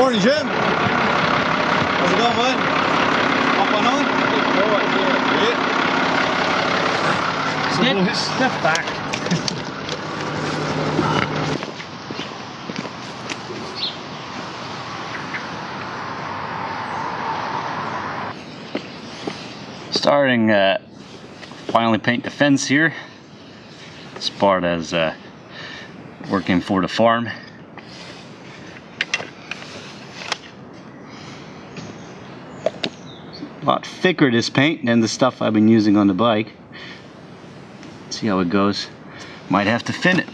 Morning, Jim. How's it going, bud? Up and on? Yeah. Step back. Starting finally paint the fence here. This part is working for the farm. A lot thicker this paint than the stuff I've been using on the bike. See how it goes. Might have to thin it.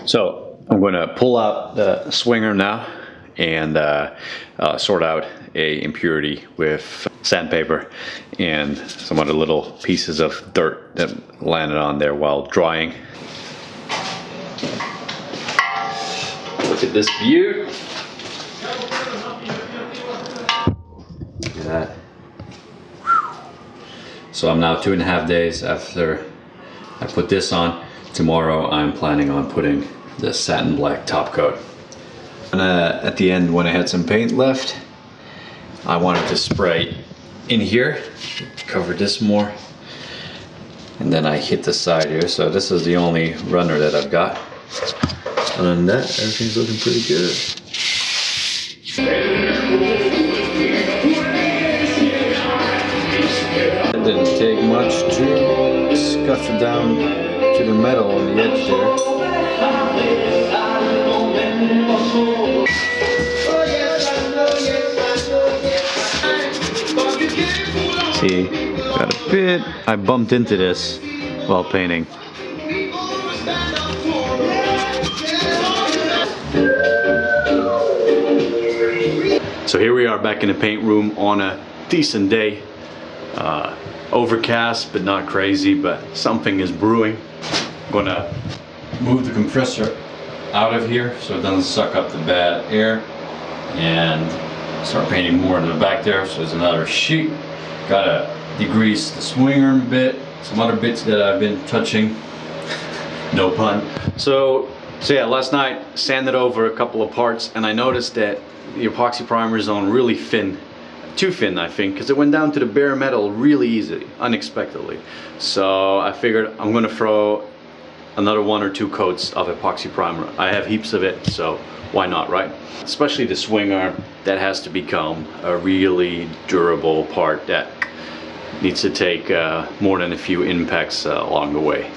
So I'm going to pull out the swinger now and sort out a impurity with sandpaper and some other little pieces of dirt that landed on there while drying. Look at this view. Look at that. So I'm now 2.5 days after I put this on. Tomorrow I'm planning on putting the satin black top coat. And at the end, when I had some paint left, I wanted to spray in here, cover this more, and then I hit the side here. So this is the only runner that I've got. Other than that, everything's looking pretty good. It didn't take much to scuff it down to the metal on the edge there. See, got a bit, I bumped into this while painting. So here we are back in the paint room on a decent day. Overcast, but not crazy, but something is brewing. I'm gonna move the compressor out of here so it doesn't suck up the bad air and start painting more in the back there. So there's another sheet. Gotta degrease the swinger a bit, some other bits that I've been touching, no pun. So yeah, last night sanded over a couple of parts and I noticed that the epoxy primer is on really thin. Too thin, I think, because it went down to the bare metal really easily, unexpectedly. So I figured I'm gonna throw another 1 or 2 coats of epoxy primer. I have heaps of it, so why not, right? Especially the swinger, that has to become a really durable part that needs to take more than a few impacts along the way.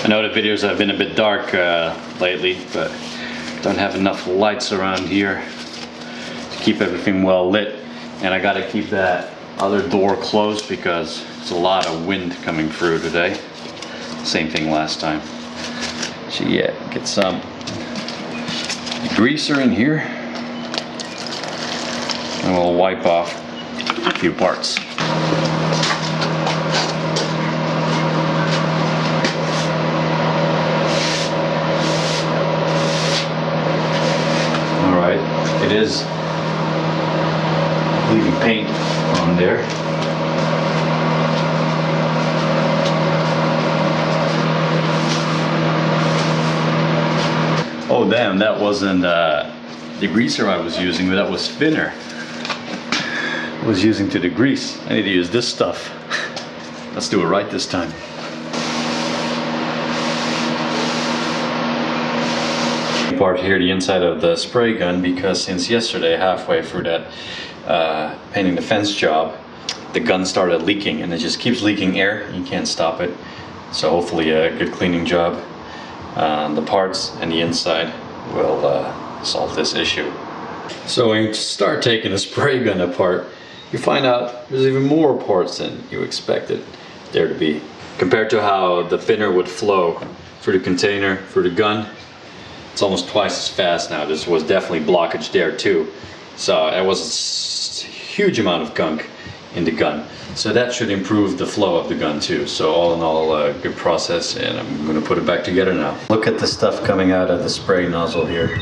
I know the videos have been a bit dark lately, but don't have enough lights around here to keep everything well lit, and I gotta keep that other door closed because there's a lot of wind coming through today. Same thing last time. So yeah, get some degreaser in here and we'll wipe off a few parts. Alright, it is leaving paint on there. Oh damn, that wasn't degreaser I was using, but that was thinner. I was using to degrease. I need to use this stuff. Let's do it right this time. Part here, the inside of the spray gun, because since yesterday, halfway through that painting the fence job, the gun started leaking and it just keeps leaking air. You can't stop it. So hopefully a good cleaning job on the parts and the inside will solve this issue. So when you start taking the spray gun apart, you find out there's even more parts than you expected there to be. Compared to how the thinner would flow through the container, through the gun, it's almost twice as fast now. This was definitely blockage there too. So it was a huge amount of gunk in the gun. So that should improve the flow of the gun too. So all in all, a good process, and I'm gonna put it back together now. Look at the stuff coming out of the spray nozzle here.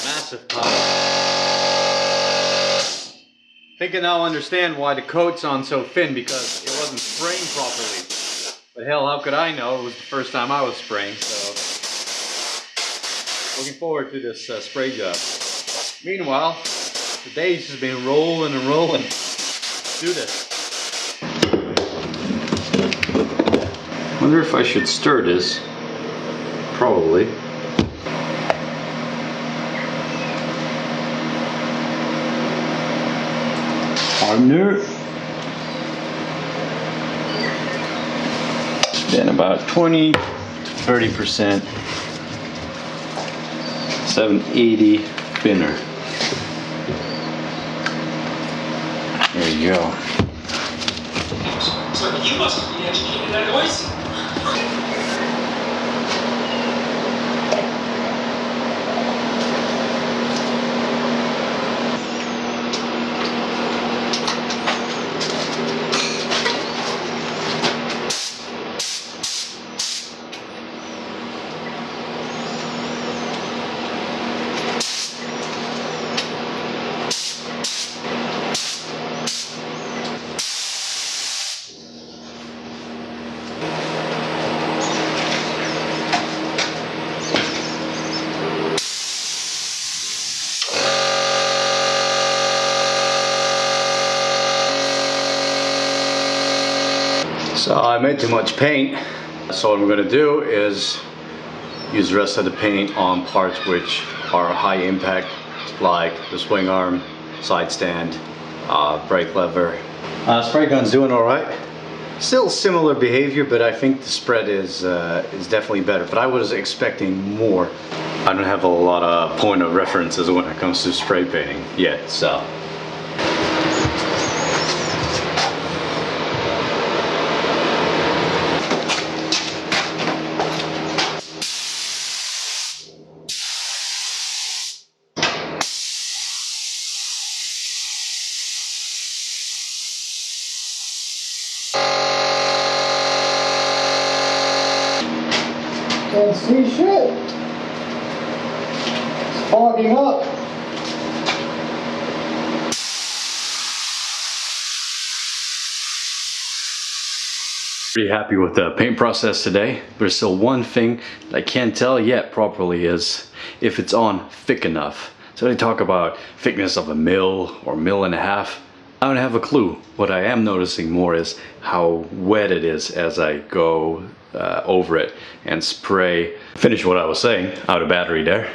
Massive pile. I think I now understand why the coat's on so thin, because it wasn't spraying properly. But hell, how could I know? It was the first time I was spraying, so looking forward to this spray job. Meanwhile, the day's just been rolling and rolling. Let's do this. Wonder if I should stir this. Probably. Hardener. Then about 20 to 30%. 780 thinner. There you go. So you must be educated anyways. So I made too much paint. So what I'm gonna do is use the rest of the paint on parts which are high impact, like the swing arm, side stand, brake lever. Spray gun's doing all right. Still similar behavior, but I think the spread is definitely better. But I was expecting more. I don't have a lot of point of references when it comes to spray painting yet, so. Can't see shit. It's fogging up. Pretty happy with the paint process today. There's still one thing that I can't tell yet properly is if it's on thick enough. So they talk about thickness of a mil or mil and a half. I don't have a clue. What I am noticing more is how wet it is as I go over it and spray. Finish what I was saying, out of battery there.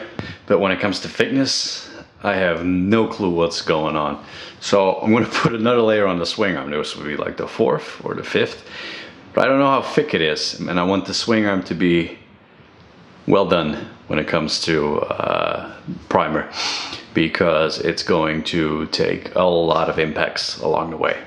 But when it comes to thickness, I have no clue what's going on. So I'm gonna put another layer on the swing arm. This would be like the 4th or the 5th. But I don't know how thick it is. And I want the swing arm to be well done when it comes to primer, because it's going to take a lot of impacts along the way.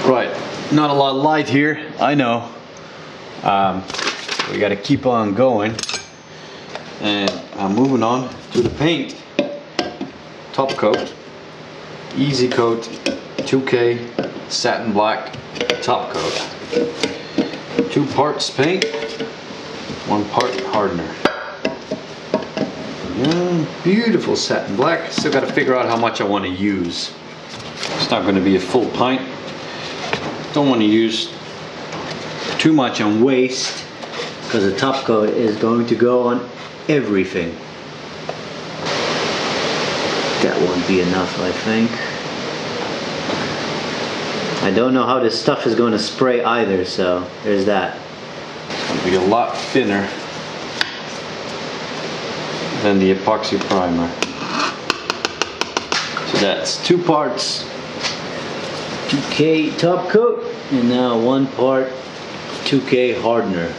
Right, not a lot of light here, I know. We gotta keep on going. And I'm moving on to the paint. Top coat, easy coat, 2K, satin black, top coat. 2 parts paint, 1 part hardener. Yeah, beautiful satin black. Still gotta figure out how much I wanna use. It's not gonna be a full pint. Don't want to use too much on waste, because the top coat is going to go on everything. That won't be enough, I think. I don't know how this stuff is going to spray either, so there's that. It's going to be a lot thinner then the epoxy primer. So that's 2 parts 2K top coat and now 1 part 2K hardener.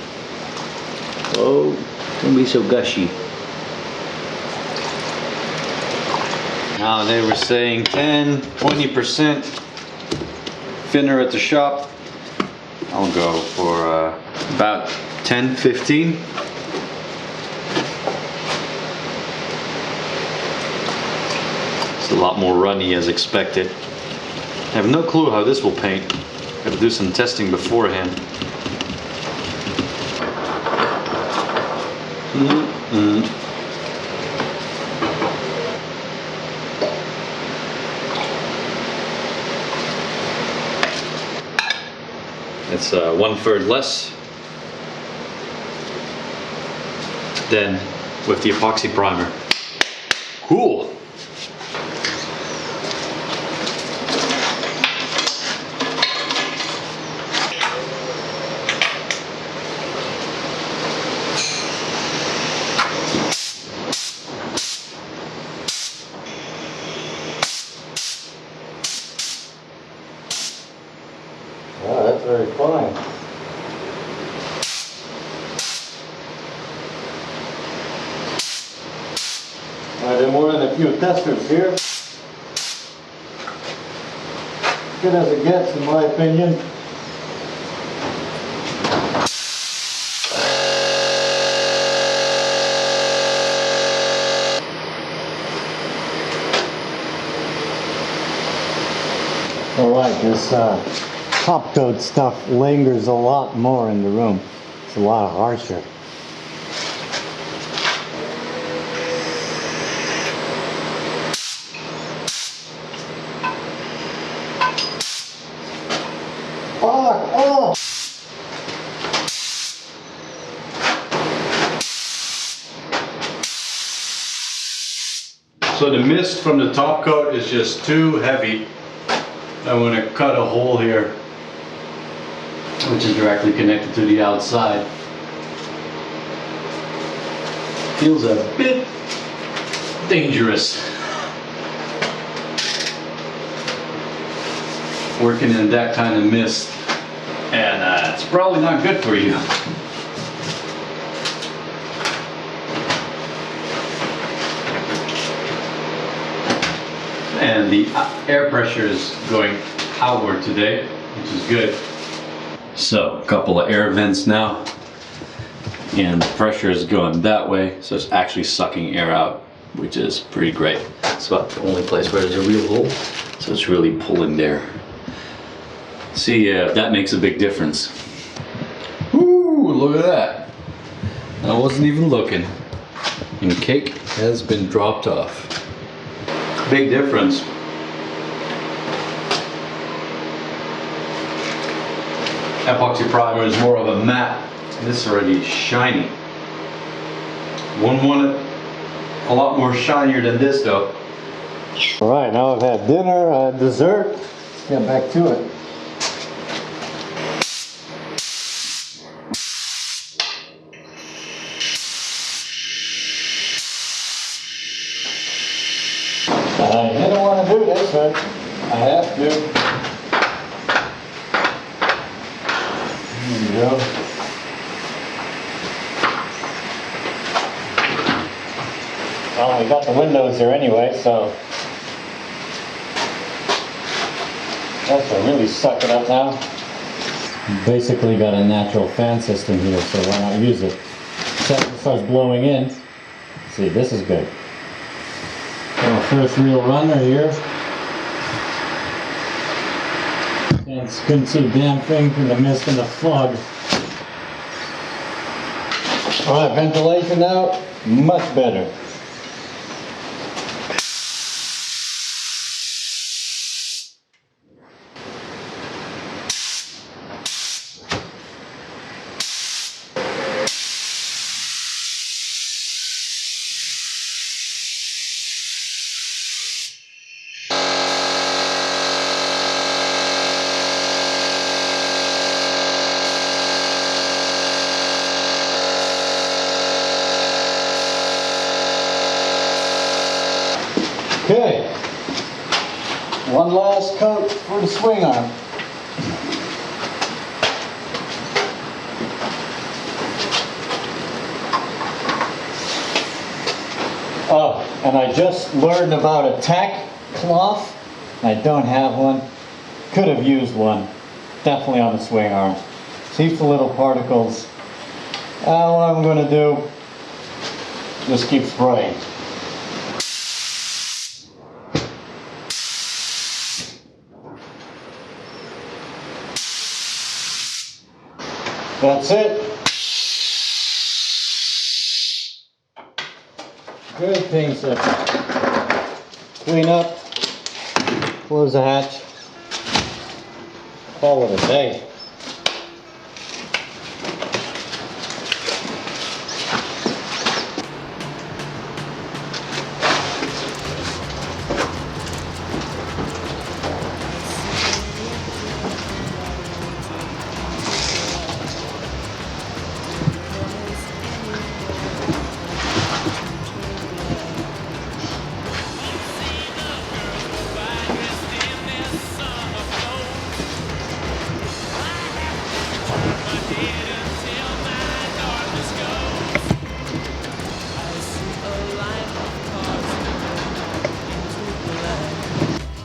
Oh, don't be so gushy. Now they were saying 10-20% thinner at the shop. I'll go for about 10-15. It's a lot more runny as expected. I have no clue how this will paint. Gotta do some testing beforehand. It's 1/3 less than with the epoxy primer. Cool. Wow, that's very fine. There are more than a few testers here. Good as it gets, in my opinion. Alright, this top coat stuff lingers a lot more in the room. It's a lot harsher. Oh! So the mist from the top coat is just too heavy. I'm going to cut a hole here, which is directly connected to the outside. Feels a bit dangerous working in that kind of mist, and it's probably not good for you. And the air pressure is going outward today, which is good. So a couple of air vents now, and the pressure is going that way, so it's actually sucking air out, which is pretty great. It's about the only place where there's a real hole, so it's really pulling there. See, that makes a big difference. Ooh, look at that. I wasn't even looking, and cake has been dropped off. Big difference. Epoxy primer is more of a matte. This is already shiny. One wanted a lot more shinier than this though. Alright, now I've had dinner, dessert. Let's get back to it. I didn't want to do this, but I have to. There you go. Well, we got the windows here anyway, so that's to really suck it up now. Basically got a natural fan system here, so why not use it? Except it starts blowing in. See, this is good. Our first real runner here. Couldn't see a damn thing from the mist and the fog. Alright, ventilation now, much better. Okay. One last coat for the swing arm. Oh, and I just learned about a tack cloth. I don't have one. Could have used one. Definitely on the swing arm. Heaps of little particles. What I'm going to do, just keep spraying. That's it. Good things to clean up, close the hatch, call it a day.